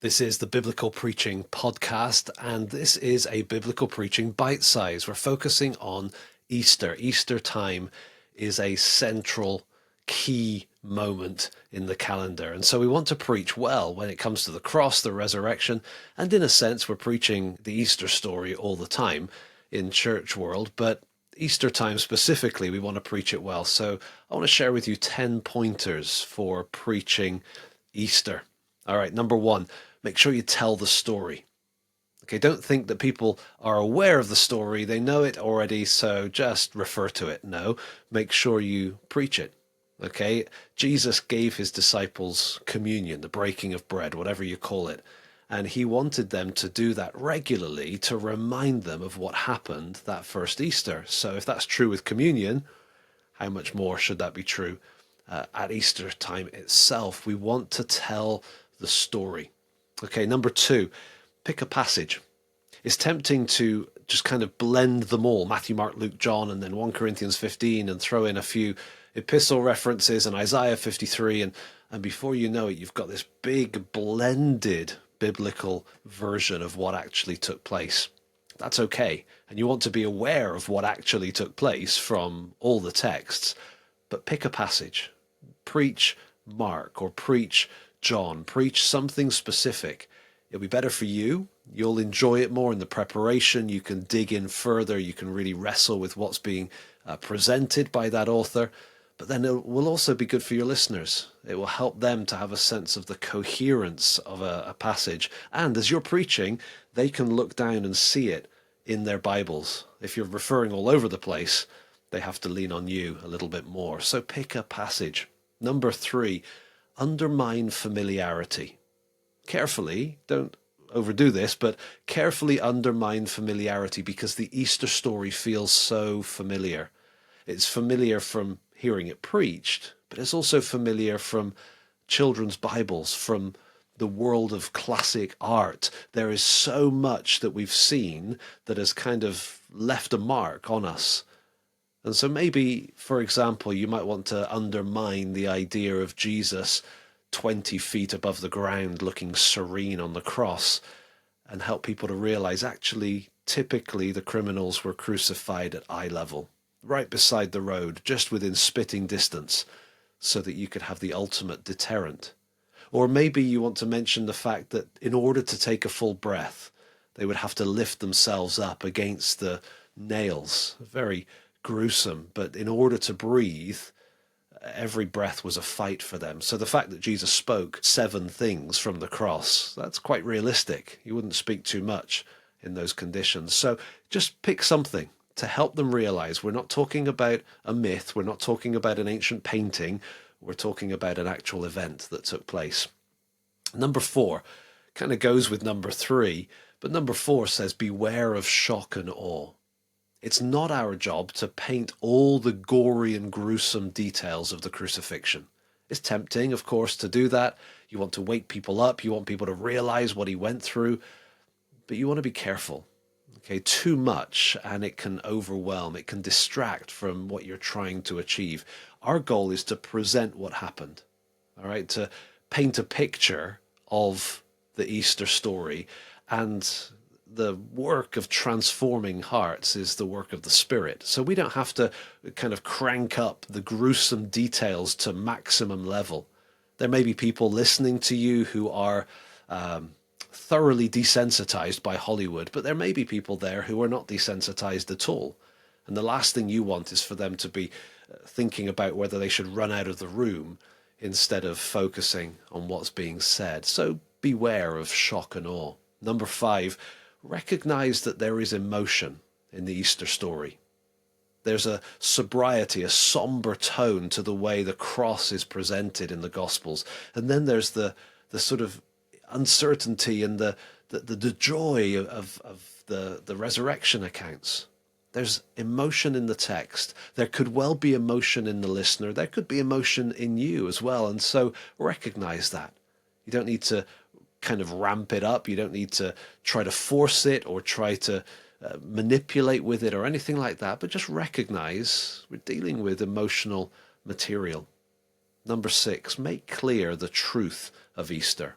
This is the Biblical Preaching Podcast, and this is a Biblical Preaching bite-size. We're focusing on Easter. Easter time is a central, key moment in the calendar. And so we want to preach well when it comes to the cross, the resurrection, and in a sense, we're preaching the Easter story all the time in church world, but Easter time specifically, we want to preach it well. So I want to share with you 10 pointers for preaching Easter. All right, number one, make sure you tell the story. Okay, don't think that people are aware of the story. They know it already, so just refer to it. No, make sure you preach it. Okay, Jesus gave his disciples communion, the breaking of bread, whatever you call it. And he wanted them to do that regularly to remind them of what happened that first Easter. So if that's true with communion, how much more should that be true at Easter time itself? We want to tell the story. Okay, number two, pick a passage. It's tempting to just kind of blend them all, Matthew, Mark, Luke, John, and then 1 Corinthians 15, and throw in a few epistle references and Isaiah 53, and before you know it, you've got this big blended biblical version of what actually took place. That's okay, and you want to be aware of what actually took place from all the texts, but pick a passage. Preach Mark or preach John, preach something specific. It'll be better for you. You'll enjoy it more in the preparation. You can dig in further. You can really wrestle with what's being presented by that author. But then it will also be good for your listeners. It will help them to have a sense of the coherence of a passage. And as you're preaching, they can look down and see it in their Bibles. If you're referring all over the place, they have to lean on you a little bit more. So pick a passage. Number three, undermine familiarity. Carefully, don't overdo this, but carefully undermine familiarity because the Easter story feels so familiar. It's familiar from hearing it preached, but it's also familiar from children's Bibles, from the world of classic art. There is so much that we've seen that has kind of left a mark on us. And so maybe, for example, you might want to undermine the idea of Jesus 20 feet above the ground looking serene on the cross and help people to realize actually typically the criminals were crucified at eye level, right beside the road, just within spitting distance, so that you could have the ultimate deterrent. Or maybe you want to mention the fact that in order to take a full breath, they would have to lift themselves up against the nails. Very gruesome, but in order to breathe, every breath was a fight for them. So the fact that Jesus spoke 7 things from the cross, that's quite realistic. He wouldn't speak too much in those conditions. So just pick something to help them realize we're not talking about a myth, we're not talking about an ancient painting, we're talking about an actual event that took place. Number 4 kind of goes with number 3, but number 4 says beware of shock and awe. It's not our job to paint all the gory and gruesome details of the crucifixion. It's tempting, of course, to do that. You want to wake people up. You want people to realize what he went through. But you want to be careful. Okay, too much and it can overwhelm. It can distract from what you're trying to achieve. Our goal is to present what happened. All right, to paint a picture of the Easter story, and the work of transforming hearts is the work of the Spirit. So we don't have to kind of crank up the gruesome details to maximum level. There may be people listening to you who are thoroughly desensitized by Hollywood, but there may be people there who are not desensitized at all. And the last thing you want is for them to be thinking about whether they should run out of the room instead of focusing on what's being said. So beware of shock and awe. Number 5, recognize that there is emotion in the Easter story. There's a sobriety, a somber tone to the way the cross is presented in the Gospels. And then there's the sort of uncertainty and the joy of the resurrection accounts. There's emotion in the text. There could well be emotion in the listener. There could be emotion in you as well. And so recognize that. You don't need to kind of ramp it up. You don't need to try to force it or try to manipulate with it or anything like that, but just recognize we're dealing with emotional material. Number 6, make clear the truth of Easter.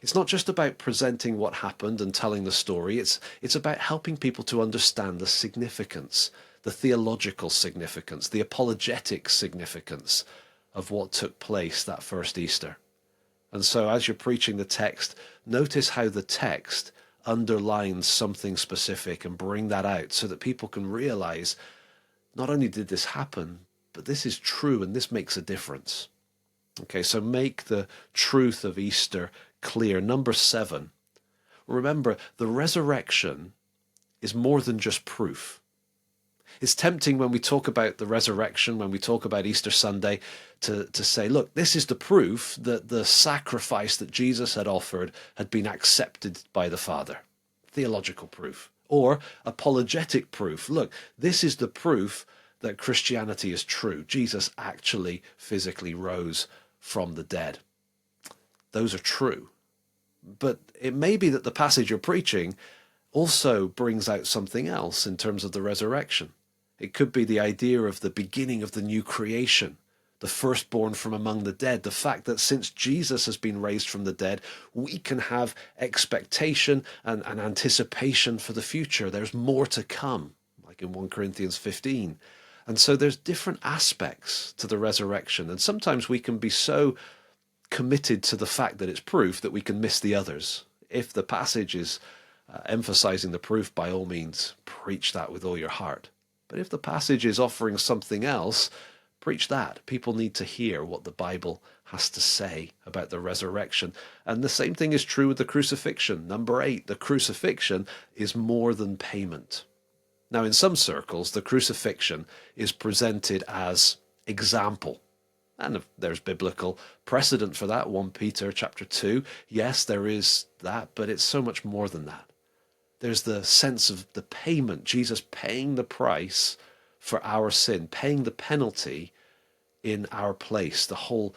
It's not just about presenting what happened and telling the story. It's about helping people to understand the significance, the theological significance, the apologetic significance of what took place that first Easter. And so as you're preaching the text, notice how the text underlines something specific and bring that out so that people can realize not only did this happen, but this is true and this makes a difference. Okay, so make the truth of Easter clear. Number 7, remember the resurrection is more than just proof. It's tempting when we talk about the resurrection, when we talk about Easter Sunday, to say, look, this is the proof that the sacrifice that Jesus had offered had been accepted by the Father. Theological proof. Or apologetic proof. Look, this is the proof that Christianity is true. Jesus actually physically rose from the dead. Those are true. But it may be that the passage you're preaching also brings out something else in terms of the resurrection. It could be the idea of the beginning of the new creation, the firstborn from among the dead, the fact that since Jesus has been raised from the dead, we can have expectation and anticipation for the future. There's more to come, like in 1 Corinthians 15. And so there's different aspects to the resurrection. And sometimes we can be so committed to the fact that it's proof that we can miss the others. If the passage is emphasizing the proof, by all means, preach that with all your heart. But if the passage is offering something else, preach that. People need to hear what the Bible has to say about the resurrection. And the same thing is true with the crucifixion. Number 8, the crucifixion is more than payment. Now, in some circles, the crucifixion is presented as example. And there's biblical precedent for that, 1 Peter chapter 2. Yes, there is that, but it's so much more than that. There's the sense of the payment, Jesus paying the price for our sin, paying the penalty in our place, the whole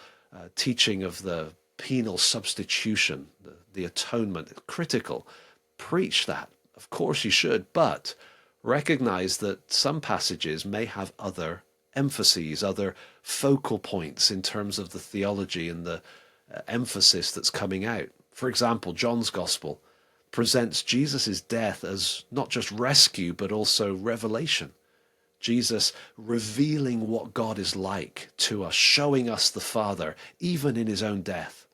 teaching of the penal substitution, the atonement, critical. Preach that. Of course you should, but recognize that some passages may have other emphases, other focal points in terms of the theology and the emphasis that's coming out. For example, John's Gospel presents Jesus' death as not just rescue, but also revelation. Jesus revealing what God is like to us, showing us the Father, even in his own death.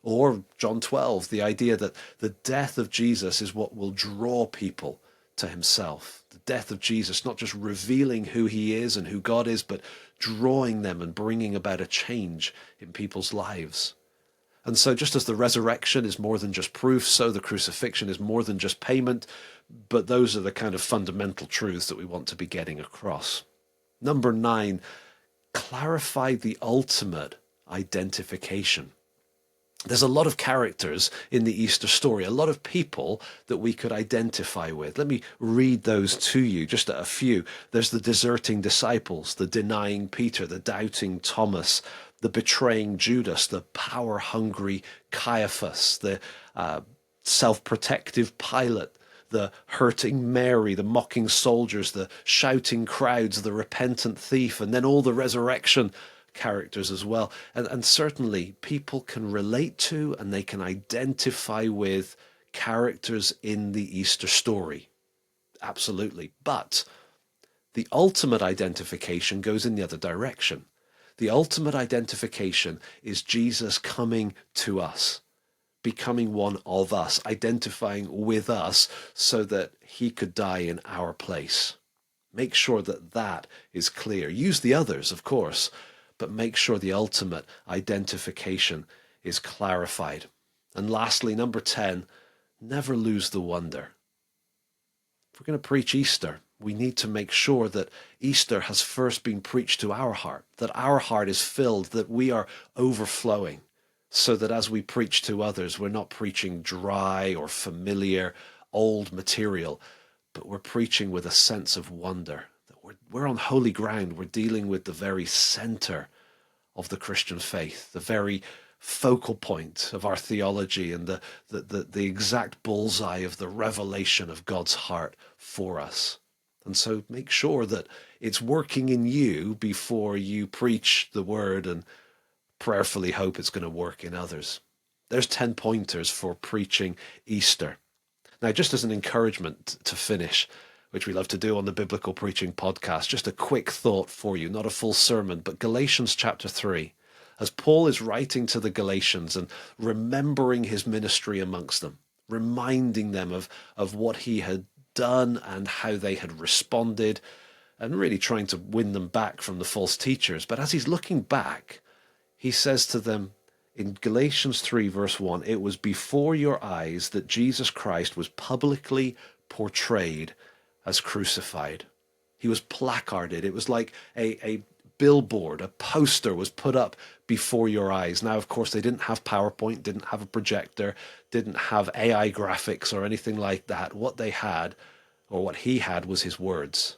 Or John 12, the idea that the death of Jesus is what will draw people to himself. The death of Jesus, not just revealing who he is and who God is, but drawing them and bringing about a change in people's lives. And so just as the resurrection is more than just proof, so the crucifixion is more than just payment, but those are the kind of fundamental truths that we want to be getting across. Number 9, clarify the ultimate identification. There's a lot of characters in the Easter story, a lot of people that we could identify with. Let me read those to you, just a few. There's the deserting disciples, the denying Peter, the doubting Thomas, the betraying Judas, the power-hungry Caiaphas, the self-protective Pilate, the hurting Mary, the mocking soldiers, the shouting crowds, the repentant thief, and then all the resurrection characters as well. And certainly people can relate to and they can identify with characters in the Easter story. Absolutely. But the ultimate identification goes in the other direction. The ultimate identification is Jesus coming to us, becoming one of us, identifying with us so that he could die in our place. Make sure that that is clear. Use the others, of course, but make sure the ultimate identification is clarified. And lastly, number 10, never lose the wonder. If we're going to preach Easter, we need to make sure that Easter has first been preached to our heart, that our heart is filled, that we are overflowing, so that as we preach to others, we're not preaching dry or familiar, old material, but we're preaching with a sense of wonder. We're on holy ground. We're dealing with the very center of the Christian faith, the very focal point of our theology and the exact bullseye of the revelation of God's heart for us. And so make sure that it's working in you before you preach the word and prayerfully hope it's going to work in others. There's 10 pointers for preaching Easter. Now, just as an encouragement to finish, which we love to do on the Biblical Preaching Podcast, just a quick thought for you, not a full sermon, but Galatians chapter 3. As Paul is writing to the Galatians and remembering his ministry amongst them, reminding them of what he had done and how they had responded, and really trying to win them back from the false teachers. But as he's looking back, he says to them in Galatians 3 verse 1, it was before your eyes that Jesus Christ was publicly portrayed as crucified. He was placarded. It was like a billboard, a poster was put up before your eyes. Now, of course, they didn't have PowerPoint, didn't have a projector, didn't have AI graphics or anything like that. What they had, or what he had, was his words.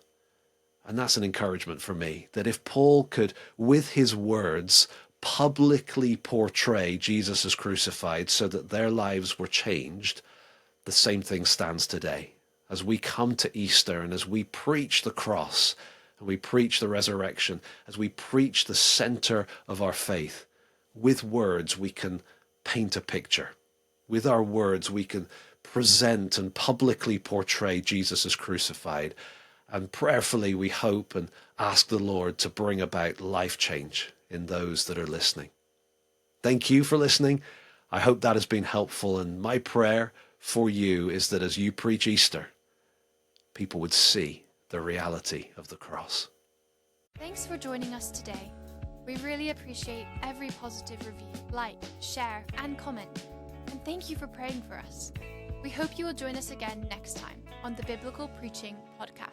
And that's an encouragement for me, that if Paul could, with his words, publicly portray Jesus as crucified so that their lives were changed, the same thing stands today. As we come to Easter and as we preach the cross and we preach the resurrection, as we preach the center of our faith, with words we can paint a picture. With our words we can present and publicly portray Jesus as crucified. And prayerfully we hope and ask the Lord to bring about life change in those that are listening. Thank you for listening. I hope that has been helpful. And my prayer for you is that as you preach Easter, people would see the reality of the cross. Thanks for joining us today. We really appreciate every positive review, like, share, and comment. And thank you for praying for us. We hope you will join us again next time on the Biblical Preaching Podcast.